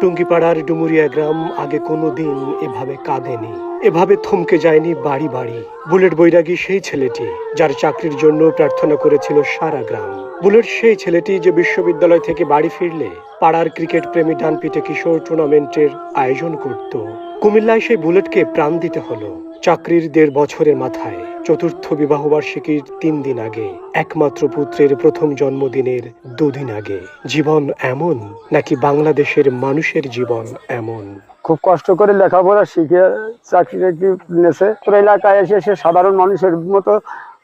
টুঙ্গিপাড়ার ডুমুরিয়া গ্রাম আগে কোনোদিন এভাবে কাঁদেনি, এভাবে থমকে যায়নি বাড়ি বাড়ি। বুলেট বৈরাগী সেই ছেলেটি যার চাকরির জন্য প্রার্থনা করেছিল সারা গ্রাম। বুলেট সেই ছেলেটি যে বিশ্ববিদ্যালয় থেকে বাড়ি ফিরলে পাড়ার ক্রিকেট প্রেমী ডানপিটে কিশোর টুর্নামেন্টের আয়োজন করত। কুমিল্লায় সেই বুলেটকে প্রাণ দিতে হলো চাকরির ১.৫ বছরের মাথায়, চতুর্থ বিবাহবার্ষিকীর ৩ দিন আগে, একমাত্র পুত্রের প্রথম জন্মদিনের ২ দিন আগে। জীবন এমন নাকি বাংলাদেশের মানুষের জীবন এমন? খুব কষ্ট করে লেখাপড়া শিখে চাকরি নিয়েছে। এলাকায় এসে সে সাধারণ মানুষের মতো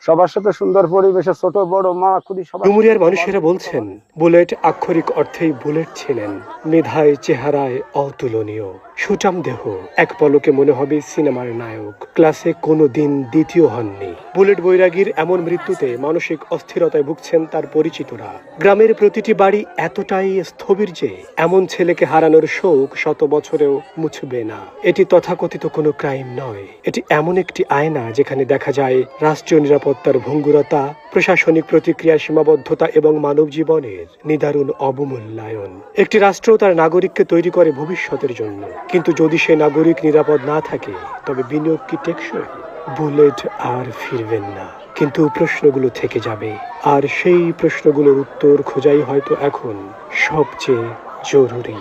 সবার সাথে সুন্দর পরিবেশে ছোট বড় মা খুবই ডুমুরিয়ার মানুষেরা বলছেন বুলেট আক্ষরিক অর্থেই বুলেট ছিলেন। মেধায় চেহারায় অতুলনীয়, সুঠাম দেহ, এক পলকে মনে হবে সিনেমার নায়ক। ক্লাসে কোনো দিন দ্বিতীয় হননি। বুলেট বৈরাগীর এমন মৃত্যুতে মানসিক অস্থিরতায় ভুগছেন তার পরিচিতরা। গ্রামের প্রতিটি বাড়ি এতটাই স্থবির যে এমন ছেলেকে হারানোর শোক ১০০ বছরেও মুছবে না। এটি তথাকথিত কোনো ক্রাইম নয়, এটি এমন একটি আয়না যেখানে দেখা যায় রাষ্ট্রীয় নিরাপত্তার ভঙ্গুরতা, প্রশাসনিক প্রতিক্রিয়ার সীমাবদ্ধতা এবং মানব জীবনের নিদারুণ অবমূল্যায়ন। একটি রাষ্ট্র তার নাগরিককে তৈরি করে ভবিষ্যতের জন্য, কিন্তু যদি সে নাগরিক নিরাপদ না থাকে তবে বিনিয়োগ কি টেকসই? বুলেট আর ফিরবেন না, কিন্তু প্রশ্নগুলো থেকে যাবে, আর সেই প্রশ্নগুলোর উত্তর খোঁজাই হয়তো এখন সবচেয়ে জরুরি।